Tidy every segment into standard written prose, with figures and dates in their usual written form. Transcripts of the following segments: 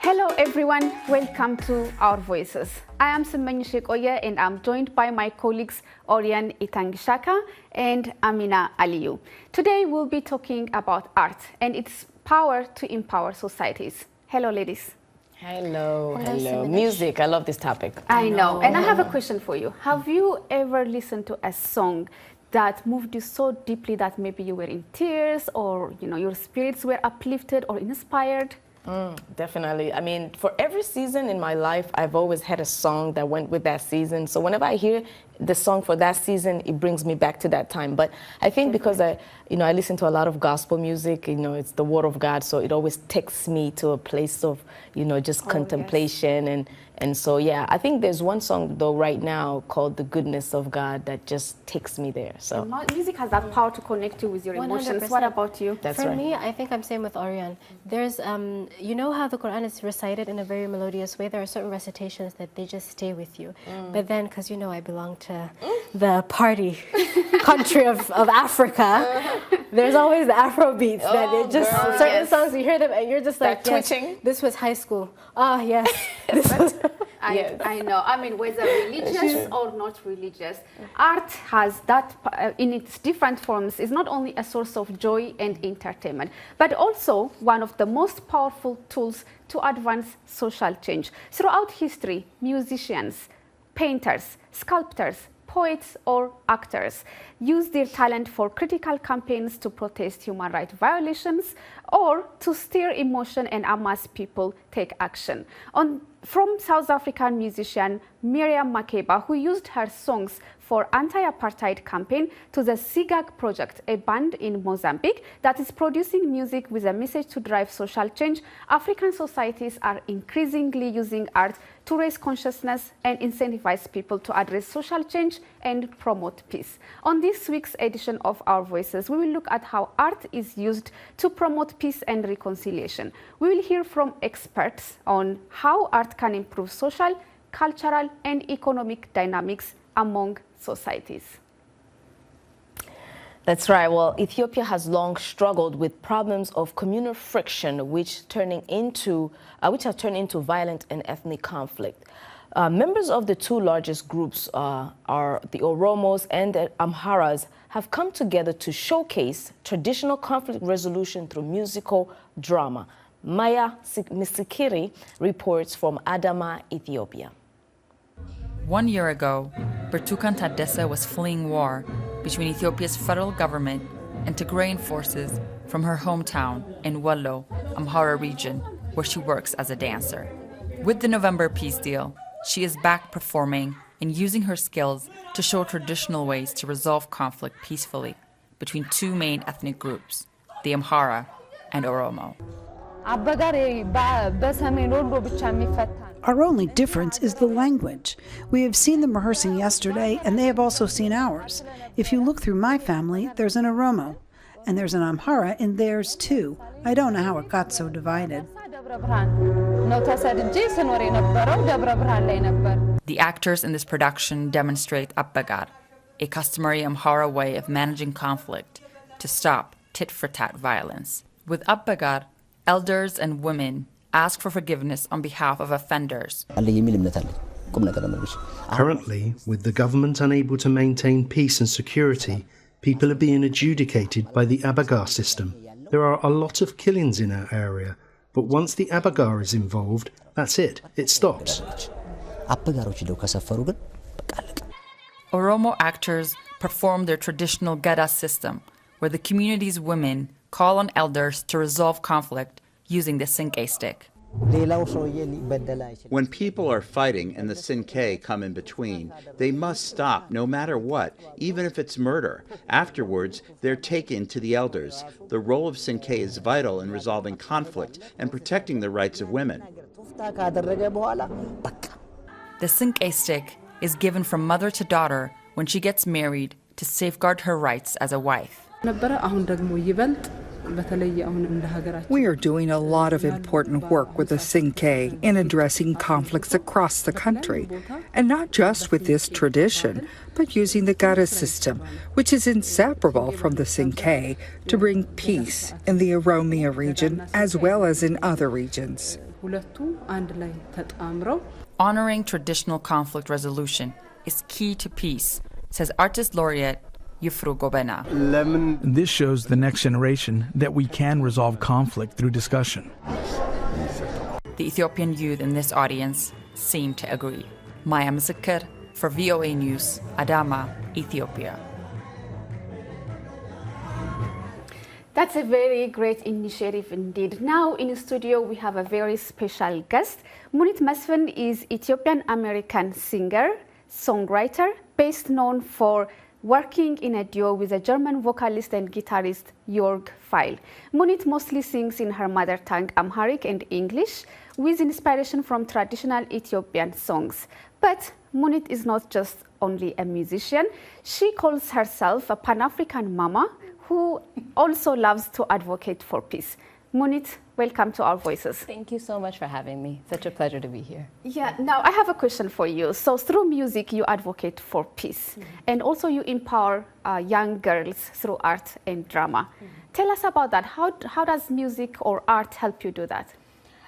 Hello everyone, welcome to Our Voices. I am Simbanyi Shekoye and I'm joined by my colleagues Orion Itangishaka and Amina Aliyu. Today we'll be talking about art and its power to empower societies. Hello ladies. Hello. Music, I love this topic. I know, and I have a question for you. Have you ever listened to a song that moved you so deeply that maybe you were in tears or your spirits were uplifted or inspired? Definitely. I mean, for every season in my life, I've always had a song that went with that season. So whenever I hear the song for that season, it brings me back to that time. But I think because I listen to a lot of gospel music, it's the word of God, so it always takes me to a place of, just contemplation. Yes. And so, yeah, I think there's one song, though, right now called The Goodness of God that just takes me there. So music has that power to connect you with your emotions. 100%. What about you? That's For right. me, I think I'm same with Orion. There's, you know how the Quran is recited in a very melodious way? There are certain recitations that they just stay with you. But then, because I belong to the party country of Africa, there's always the Afro beats that it just, certain songs you hear them and you're just like, yes, twitching. This was high school. Ah, yes. This was I know. I mean, whether religious or not religious, art has that in its different forms is not only a source of joy and entertainment, but also one of the most powerful tools to advance social change. Throughout history, musicians, painters, sculptors, poets or actors use their talent for critical campaigns to protest human rights violations or to stir emotion and amass people take action. From South African musician Miriam Makeba, who used her songs for anti-apartheid campaign, to the SIGAG project, a band in Mozambique that is producing music with a message to drive social change, African societies are increasingly using art to raise consciousness and incentivize people to address social change and promote peace. On this week's edition of Our Voices, we will look at how art is used to promote peace and reconciliation. We will hear from experts on how art can improve social, cultural, and economic dynamics among societies. That's right. Well, Ethiopia has long struggled with problems of communal friction, which have turned into violent and ethnic conflict. Members of the two largest groups are the Oromos and the Amharas have come together to showcase traditional conflict resolution through musical drama. Maya Misikiri reports from Adama, Ethiopia. 1 year ago, Bertukan Taddese was fleeing war between Ethiopia's federal government and Tigrayan forces from her hometown in Wallo, Amhara region, where she works as a dancer. With the November peace deal, she is back performing and using her skills to show traditional ways to resolve conflict peacefully between two main ethnic groups, the Amhara and Oromo. Our only difference is the language. We have seen them rehearsing yesterday, and they have also seen ours. If you look through my family, there's an Oromo, and there's an Amhara in theirs too. I don't know how it got so divided. The actors in this production demonstrate Abbagar, a customary Amhara way of managing conflict to stop tit-for-tat violence. With Abbagar, elders and women ask for forgiveness on behalf of offenders. Currently, with the government unable to maintain peace and security, people are being adjudicated by the Abbagar system. There are a lot of killings in our area, but once the Abbagar is involved, that's it stops. Oromo actors perform their traditional Gada system, where the community's women call on elders to resolve conflict using the Sinke stick. When people are fighting and the Sinke come in between, they must stop no matter what, even if it's murder. Afterwards, they're taken to the elders. The role of Sinke is vital in resolving conflict and protecting the rights of women. The Sinke stick is given from mother to daughter when she gets married to safeguard her rights as a wife. We are doing a lot of important work with the Sinke in addressing conflicts across the country, and not just with this tradition, but using the Gada system, which is inseparable from the Sinke, to bring peace in the Oromia region as well as in other regions. Honoring traditional conflict resolution is key to peace, says artist laureate Yufru Gobena. This shows the next generation that we can resolve conflict through discussion. The Ethiopian youth in this audience seem to agree. Maya Mzikir for VOA News, Adama, Ethiopia. That's a very great initiative indeed. Now in the studio we have a very special guest. Munit Mesfin is Ethiopian-American singer, songwriter, best known for working in a duo with a German vocalist and guitarist Jörg Feil. Munit mostly sings in her mother tongue Amharic and English with inspiration from traditional Ethiopian songs. But Munit is not just only a musician. She calls herself a Pan-African mama who also loves to advocate for peace. Munit, welcome to Our Voices. Thank you so much for having me. Such a pleasure to be here. Yeah, now I have a question for you. So through music, you advocate for peace, and also you empower young girls through art and drama. Tell us about that. How does music or art help you do that?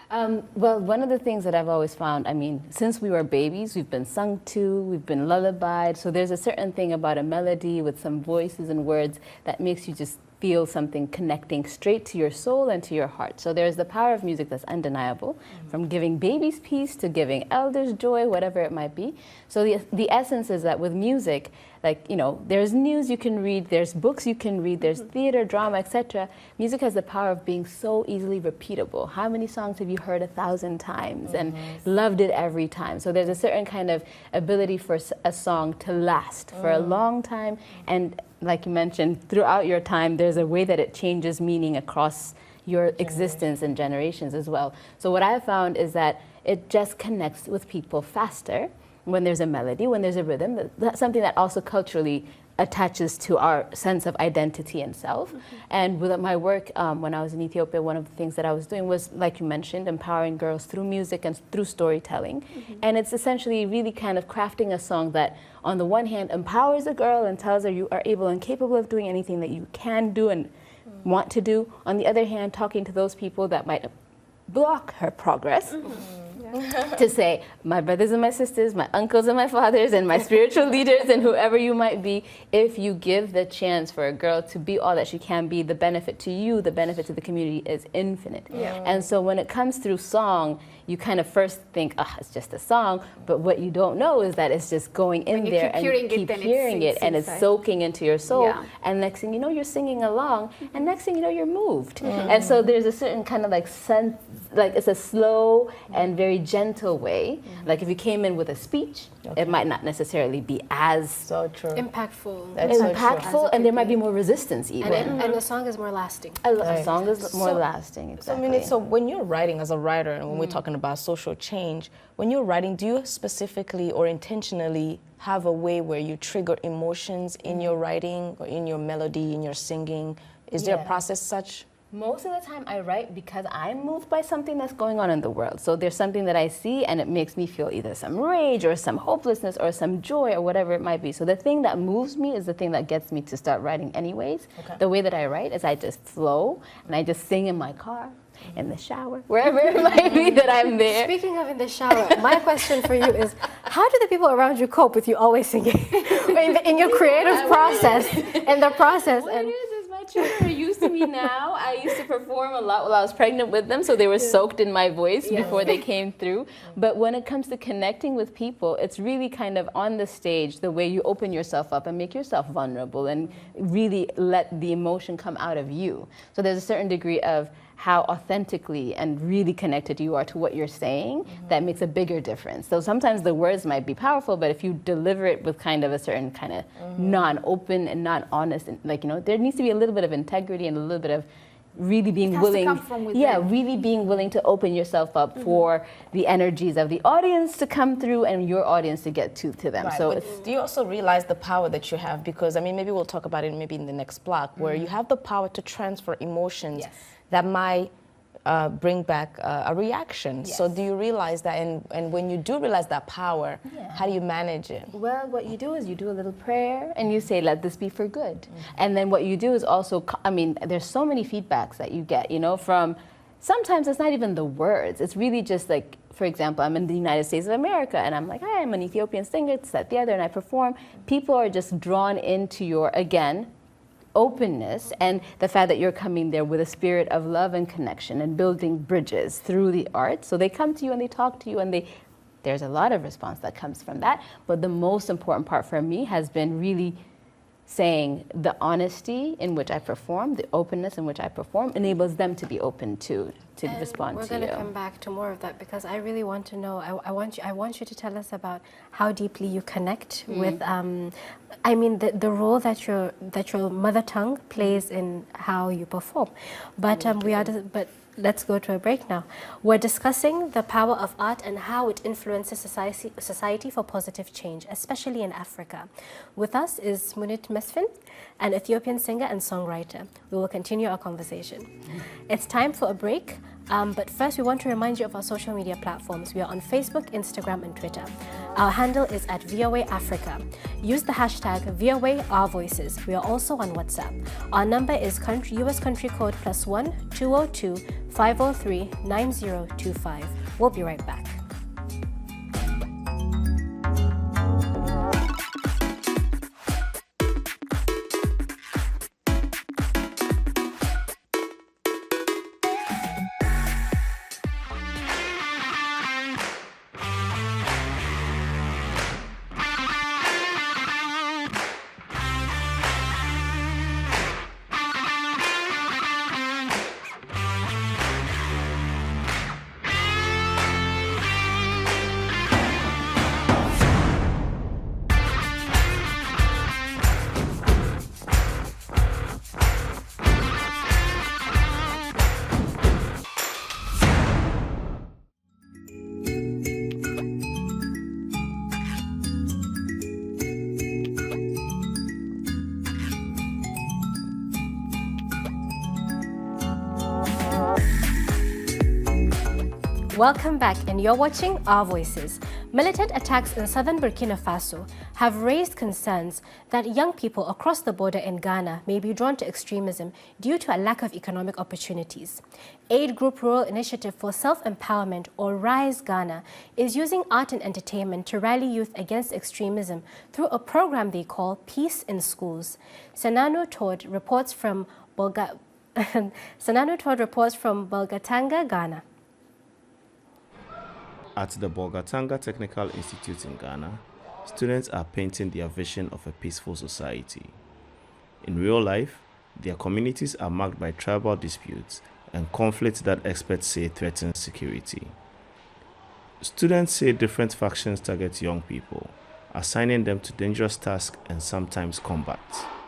Well, one of the things that I've always found, I mean, since we were babies, we've been sung to, we've been lullabied. So there's a certain thing about a melody with some voices and words that makes you just feel something connecting straight to your soul and to your heart. So there's the power of music that's undeniable, from giving babies peace to giving elders joy, whatever it might be. So the essence is that with music, like, you know, there's news you can read, there's books you can read, there's theater, drama, etc. Music has the power of being so easily repeatable. How many songs have you heard 1,000 times and loved it every time? So there's a certain kind of ability for a song to last for a long time, and like you mentioned, throughout your time, there's a way that it changes meaning across your existence and generations as well. So what I've found is that it just connects with people faster when there's a melody, when there's a rhythm. That's something that also culturally attaches to our sense of identity and self. And with my work, when I was in Ethiopia, one of the things that I was doing was, like you mentioned, empowering girls through music and through storytelling. And it's essentially really kind of crafting a song that, on the one hand, empowers a girl and tells her you are able and capable of doing anything that you can do and want to do. On the other hand, talking to those people that might block her progress. To say, my brothers and my sisters, my uncles and my fathers, and my spiritual leaders, and whoever you might be, if you give the chance for a girl to be all that she can be, the benefit to you, the benefit to the community is infinite. And so when it comes through song, you kind of first think, it's just a song, but what you don't know is that it's just going in there and keep hearing it, and it's soaking into your soul, and next thing you know, you're singing along, and next thing you know, you're moved. And so there's a certain kind of like sense, like it's a slow and very gentle way. Like if you came in with a speech, it might not necessarily be as impactful. Impactful, and there might be more resistance even. And the song is more lasting. A song is more lasting, exactly. So when you're writing as a writer, and when we're talking about social change, when you're writing, do you specifically or intentionally have a way where you trigger emotions in your writing or in your melody, in your singing? Is there a process such? Most of the time I write because I'm moved by something that's going on in the world. So there's something that I see and it makes me feel either some rage or some hopelessness or some joy or whatever it might be. So the thing that moves me is the thing that gets me to start writing anyways. The way that I write is I just flow and I just sing in my car, in the shower, wherever it might be that I'm there. Speaking of in the shower, my question for you is, how do the people around you cope with you always singing in your creative process and the process? And my children are used to me now. I used to perform a lot while I was pregnant with them, so they were soaked in my voice before they came through. But when it comes to connecting with people, it's really kind of on the stage, the way you open yourself up and make yourself vulnerable and really let the emotion come out of you. So there's a certain degree of how authentically and really connected you are to what you're saying that makes a bigger difference. So sometimes the words might be powerful, but if you deliver it with kind of a certain kind of non-open and not honest, and like, you know, there needs to be a little bit of integrity and a little bit of really being willing, really being willing to open yourself up for the energies of the audience to come through and your audience to get to them. Right. So do you also realize the power that you have? Because I mean, maybe we'll talk about it maybe in the next block, where you have the power to transfer emotions that might bring back a reaction. So do you realize that, and when you do realize that power, how do you manage it? Well, what you do is you do a little prayer and you say, let this be for good. And then what you do is also, I mean, there's so many feedbacks that you get, you know, from sometimes it's not even the words. It's really just like, for example, I'm in the United States of America and I'm like, hi, I'm an Ethiopian singer, it's that the other, and I perform. People are just drawn into your, again, openness and the fact that you're coming there with a spirit of love and connection and building bridges through the art. So they come to you and they talk to you, and there's a lot of response that comes from that. But the most important part for me has been really saying the honesty in which I perform, the openness in which I perform, enables them to be open to respond to you. We're going to come back to more of that, because I really want to know, I want you to tell us about how deeply you connect with, I mean, the role that your mother tongue plays in how you perform. But let's go to a break now. We're discussing the power of art and how it influences society for positive change, especially in Africa. With us is Munit Mesfin, an Ethiopian singer and songwriter. We will continue our conversation. It's time for a break, but first we want to remind you of our social media platforms. We are on Facebook, Instagram, and Twitter. Our handle is at VOA Africa. Use the hashtag VOA Our Voices. We are also on WhatsApp. Our number is US country code +1 202 503 9025. We'll be right back. Welcome back, and you're watching Our Voices. Militant attacks in southern Burkina Faso have raised concerns that young people across the border in Ghana may be drawn to extremism due to a lack of economic opportunities. Aid Group Rural Initiative for Self-Empowerment, or RISE Ghana, is using art and entertainment to rally youth against extremism through a program they call Peace in Schools. Sanano Todd reports from Bolgatanga, Ghana. At the Bolgatanga Technical Institute in Ghana, students are painting their vision of a peaceful society. In real life, their communities are marked by tribal disputes and conflicts that experts say threaten security. Students say different factions target young people, assigning them to dangerous tasks and sometimes combat.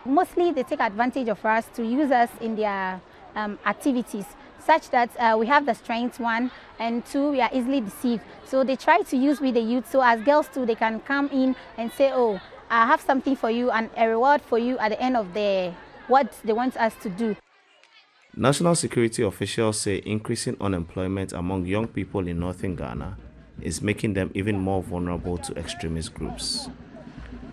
Mostly they take advantage of us to use us in their activities, such that we have the strength, one, and two, we are easily deceived. So they try to use with the youth, so as girls too, they can come in and say, oh, I have something for you and a reward for you at the end of what they want us to do. National security officials say increasing unemployment among young people in northern Ghana is making them even more vulnerable to extremist groups.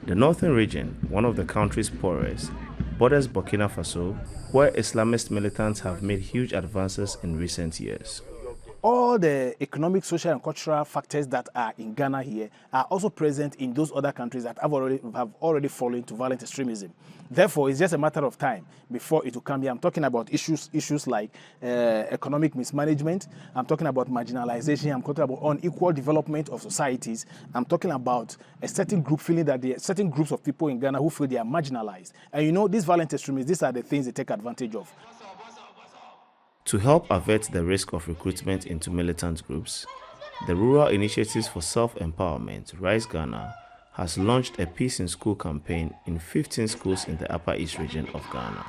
The northern region, one of the country's poorest, borders Burkina Faso, where Islamist militants have made huge advances in recent years. All the economic, social, and cultural factors that are in Ghana here are also present in those other countries that have already fallen to violent extremism. Therefore, it's just a matter of time before it will come here. I'm talking about issues like economic mismanagement. I'm talking about marginalization. I'm talking about unequal development of societies. I'm talking about a certain group feeling that there are certain groups of people in Ghana who feel they are marginalized. And you know, these violent extremists, these are the things they take advantage of. To help avert the risk of recruitment into militant groups, the Rural Initiatives for Self-Empowerment, RISE Ghana, has launched a Peace in School campaign in 15 schools in the Upper East region of Ghana.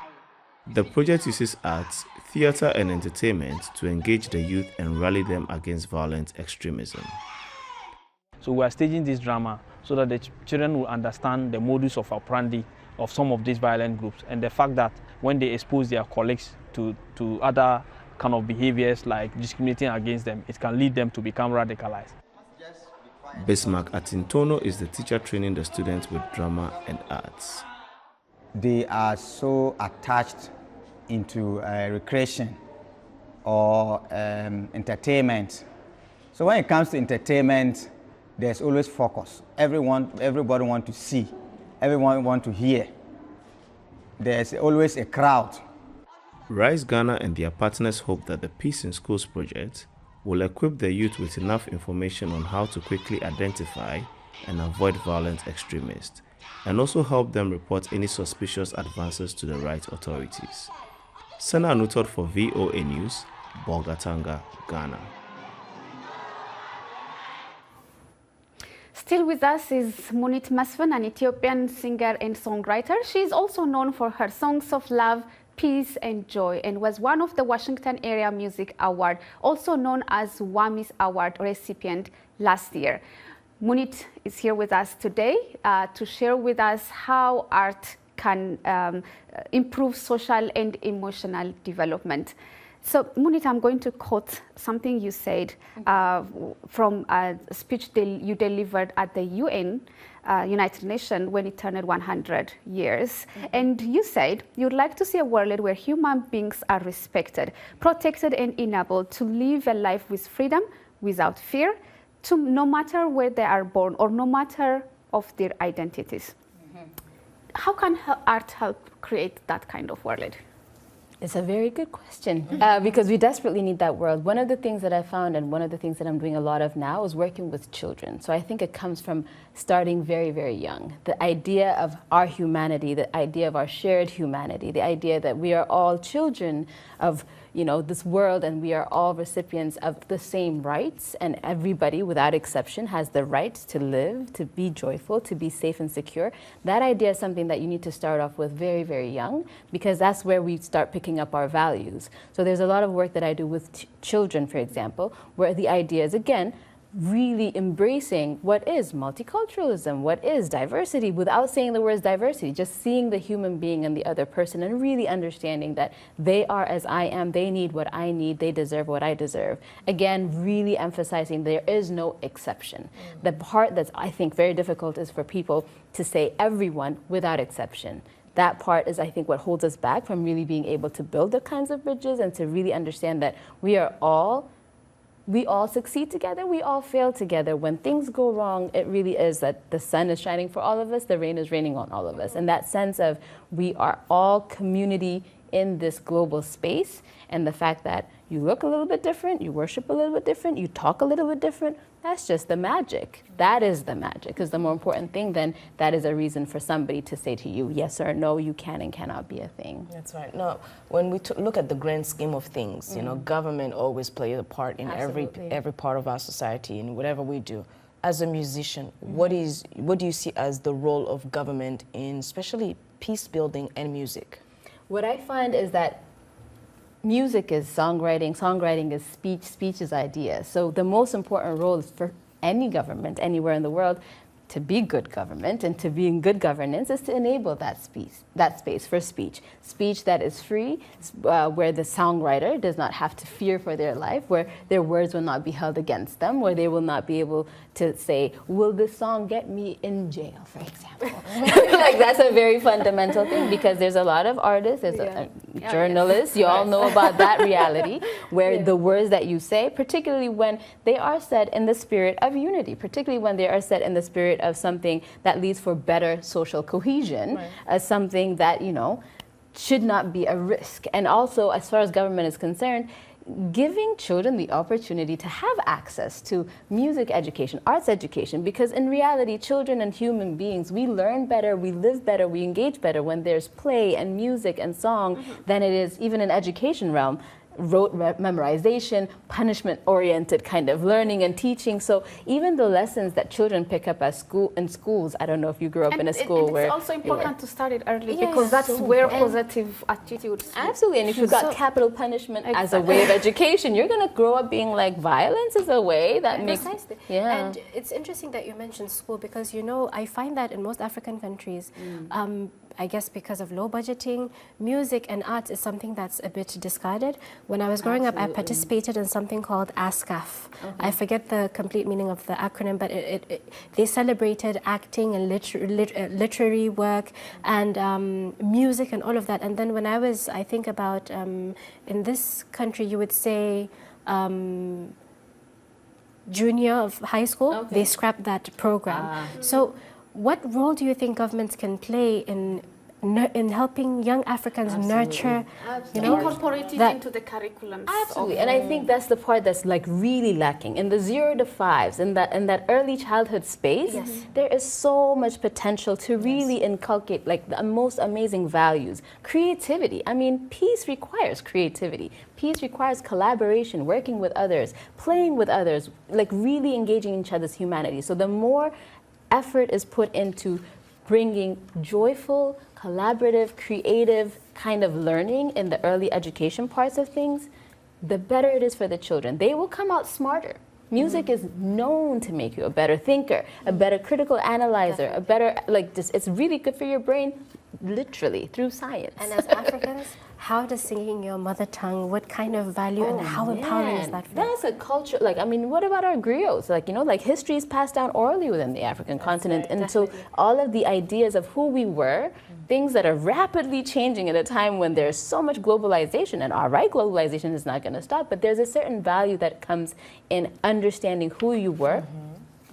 The project uses arts, theater, and entertainment to engage the youth and rally them against violent extremism. So we are staging this drama so that the children will understand the modus operandi of some of these violent groups, and the fact that when they expose their colleagues to other kind of behaviors like discriminating against them, it can lead them to become radicalized. Bismarck Atintono is the teacher training the students with drama and arts. They are so attached into recreation or entertainment. So when it comes to entertainment, there's always focus. Everybody wants to see, everyone wants to hear. There's always a crowd. Rise Ghana and their partners hope that the Peace in Schools project will equip the youth with enough information on how to quickly identify and avoid violent extremists, and also help them report any suspicious advances to the right authorities. Sana Anutot for VOA News, Bolgatanga, Ghana. Still with us is Munit Masvan, an Ethiopian singer and songwriter. She is also known for her songs of love, peace and joy, and was one of the Washington Area Music Award, also known as WAMIS Award recipient last year. Munit is here with us today to share with us how art can improve social and emotional development. So, Munit, I'm going to quote something you said from a speech you delivered at the UN, United Nations, when it turned 100 years. And you said you'd like to see a world where human beings are respected, protected and enabled to live a life with freedom, without fear, no matter where they are born or no matter of their identities. How can art help create that kind of world? It's a very good question because we desperately need that world. One of the things that I found and one of the things that I'm doing a lot of now is working with children. So I think it comes from starting very, very young. The idea of our humanity, the idea of our shared humanity, the idea that we are all children of this world and we are all recipients of the same rights, and everybody without exception has the right to live, to be joyful, to be safe and secure. That idea is something that you need to start off with very, very young, because that's where we start picking up our values. So there's a lot of work that I do with children, for example, where the idea is, again, really embracing what is multiculturalism, what is diversity, without saying the words diversity, just seeing the human being and the other person and really understanding that they are as I am, they need what I need, they deserve what I deserve. Again, really emphasizing there is no exception. The part that's, I think, very difficult is for people to say everyone without exception. That part is, I think, what holds us back from really being able to build the kinds of bridges and to really understand that we all succeed together, we all fail together. When things go wrong, it really is that the sun is shining for all of us, the rain is raining on all of us. And that sense of we are all community in this global space, and the fact that you look a little bit different, you worship a little bit different, you talk a little bit different, that's just the magic. That is the magic, because the more important thing then, that is a reason for somebody to say to you, yes or no, you can and cannot be a thing. That's right. No, when we look at the grand scheme of things, government always plays a part in every part of our society in whatever we do. As a musician, what do you see as the role of government in especially peace building and music? What I find is that music is songwriting, songwriting is speech, speech is idea. So the most important role is for any government anywhere in the world to be good government and to be in good governance is to enable that space for speech. Speech that is free, where the songwriter does not have to fear for their life, where their words will not be held against them, where they will not be able to say, will this song get me in jail, for example? Like, that's a very fundamental thing, because there's a lot of artists, there's journalists, you all know about that reality, where the words that you say, particularly when they are said in the spirit of unity, particularly when they are said in the spirit of something that leads for better social cohesion, as something that, should not be a risk. And also, as far as government is concerned, giving children the opportunity to have access to music education, arts education, because in reality, children and human beings, we learn better, we live better, we engage better when there's play and music and song than it is even in education realm. Rote memorization, punishment-oriented kind of learning and teaching. So even the lessons that children pick up in schools, I don't know if you grew up in a school where... It's also important to start it early, because that's where positive attitudes... Absolutely, and if you've got capital punishment as a way of education, you're going to grow up being like, violence is a way that makes... And it's interesting that you mentioned school, because, I find that in most African countries, I guess because of low budgeting, music and arts is something that's a bit discarded. When I was growing up, I participated in something called ASCAF. I forget the complete meaning of the acronym, but they celebrated acting and literary work and music and all of that. And then when I think about in this country, you would say junior of high school, they scrapped that program. So what role do you think governments can play in helping young Africans nurture, incorporate it into the curriculum? Absolutely, and I think that's the part that's like really lacking in the 0 to 5s, in that early childhood space. There is so much potential to really inculcate like the most amazing values, creativity. I mean, peace requires creativity. Peace requires collaboration, working with others, playing with others, like really engaging in each other's humanity. So the more effort is put into bringing joyful, collaborative, creative kind of learning in the early education parts of things, the better it is for the children. They will come out smarter. Music is known to make you a better thinker, a better critical analyzer, a better, it's really good for your brain, literally, through science. And as Africans, how does singing your mother tongue, what kind of value and how empowering is that for you? That's a culture, what about our griots? History is passed down orally within the African continent. And so all of the ideas of who we were, things that are rapidly changing at a time when there's so much globalization, and globalization is not going to stop, but there's a certain value that comes in understanding who you were,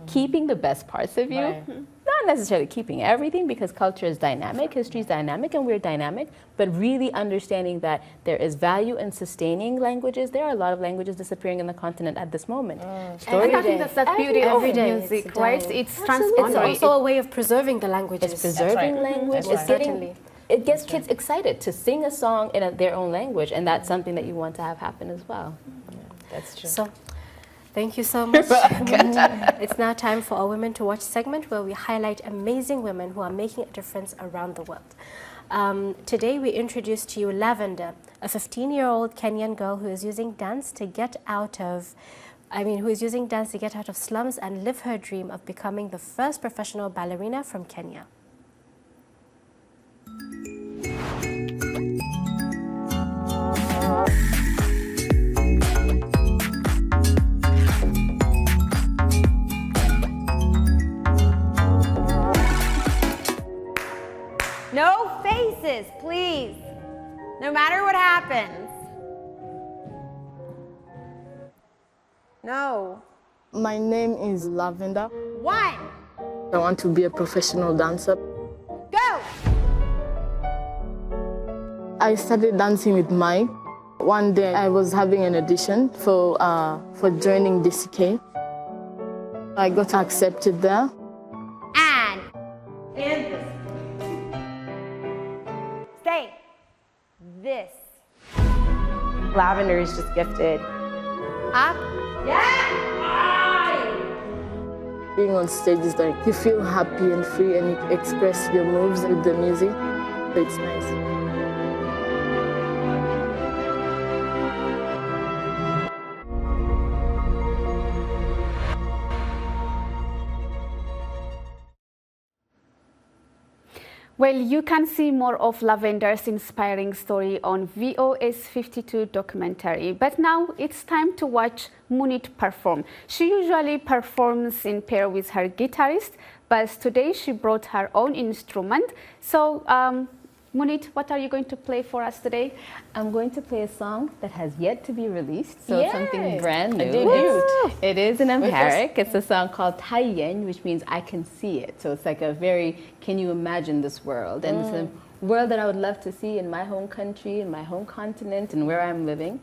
keeping the best parts of you, not necessarily keeping everything, because culture is dynamic, history is dynamic, and we're dynamic, but really understanding that there is value in sustaining languages. There are a lot of languages disappearing in the continent at this moment. And I think that's the beauty of music, right? It's transboundary. It's also a way of preserving the languages. It's preserving language. It gets kids excited to sing a song in their own language, and that's something that you want to have happen as well. That's true. So, thank you so much. It's now time for our Women to Watch segment, where we highlight amazing women who are making a difference around the world. Today we introduce to you Lavender, a 15-year-old Kenyan girl who is using dance to get out of slums and live her dream of becoming the first professional ballerina from Kenya. No faces, please. No matter what happens. No. My name is Lavender. 1. I want to be a professional dancer. Go! I started dancing with Mike. One day I was having an audition for joining DCK. I got accepted there. And say this. Lavender is just gifted. Up. Yeah. Being on stage is like you feel happy and free and you express your moves with the music. So it's nice. Well, you can see more of Lavender's inspiring story on VOS 52 documentary. But now it's time to watch Munit perform. She usually performs in pair with her guitarist, but today she brought her own instrument. So, Munit, what are you going to play for us today? I'm going to play a song that has yet to be released, so it's something brand new. It is in Amharic. It's a song called Tayen, which means I can see it. So it's like a very, can you imagine this world? And it's a world that I would love to see in my home country, in my home continent, and where I'm living.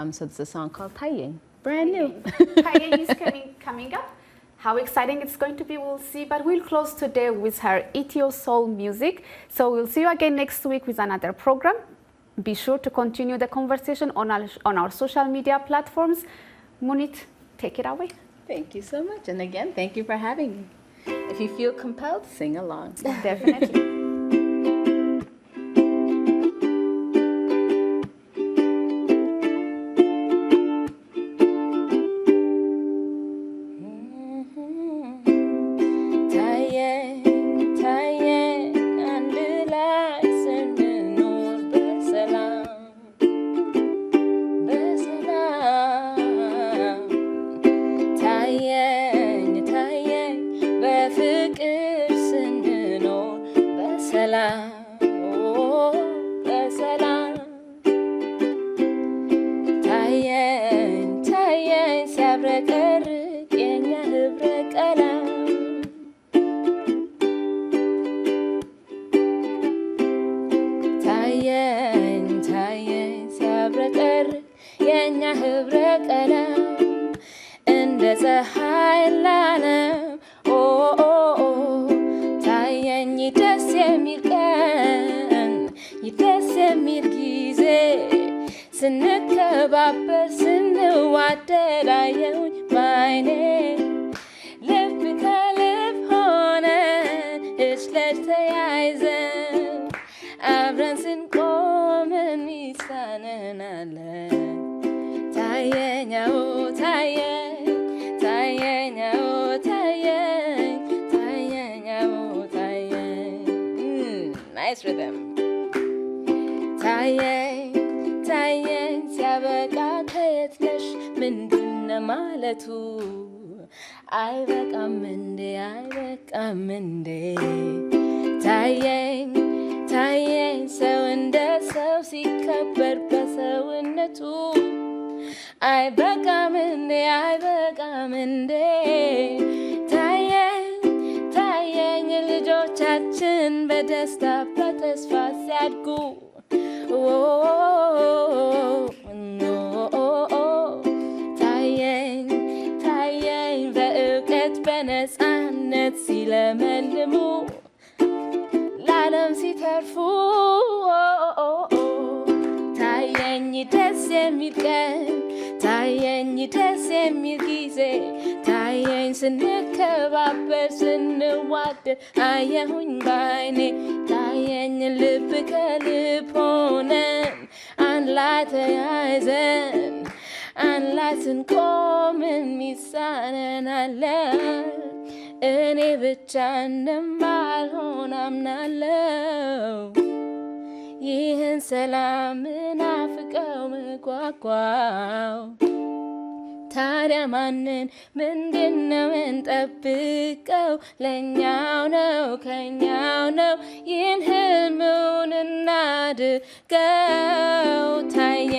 So it's a song called Tayen, brand new. Tayen is coming up. How exciting it's going to be, we'll see. But we'll close today with her Ethio Soul music. So we'll see you again next week with another program. Be sure to continue the conversation on our social media platforms. Munit, take it away. Thank you so much. And again, thank you for having me. If you feel compelled, sing along. Definitely. Tayen, Tayen, andulai. ታየኝ ታየኝ በፍቅር ስንኖር በሰላም በሰላም ታየኝ ታየኝ ሲያብረቀርቅ የኛ ህብረ ቀለም ታየኝ ታየኝ ሲያብረቀርቅ የኛ ህብረ ቀለም እንደ ፀሐይ ለዓለም ታየኝ ደስ የሚል ቀን ደስ የሚል ጊዜ ስንከባበር ስንዋደድ አየሁኝ ባይኔ ልብ ከልብ ሆነን እጅ ለእጅ ተያይዘን አብረን ስንቆም እንሳነናለን ታየኛው ታየኝ ታየኛው ታየኝ ታየኛው ታየኝ nice rhythm ታየኝ ታየኝ ሲያበቃ ከየት ነሽ ምንድነው ማለቱ አይበቃም እንዴ አይበቃም እንዴ ታየኝ ታየኝ ሰው እንደ ሰው ሲከበር በሰውነቱ አይበቃም እንዴ አይበቃም እንዴ ታየኝ ታየኝ ልጆቻችን በደስታ በተስፋ ሲያድጉ ታየኝ ታየኝ በእውቀት በነፃነት ሲለመልሙ ለዓለም ሲተርፉ ታየኝ ደስ የሚል ቀን ታየኝ ደስ የሚል ጊዜ ታየኝ ስንከባበር ስንዋደድ አየሁኝ ባይኔ ታየኝ ልብ ከልብ ሆነን አንድ ላይ ተያይዘን አንድ ላይ ስንቆም የሚሳነን አለ እኔ ብቻ እንደማልሆን አምናለው ይህን ሰላም ናፍቀው ምጓጓው ታዲያ ማንን ምንድነው እንጠብቀው ለኛው ነው ከኛው ነው ይህን ህልሙን እናድርገው ታየ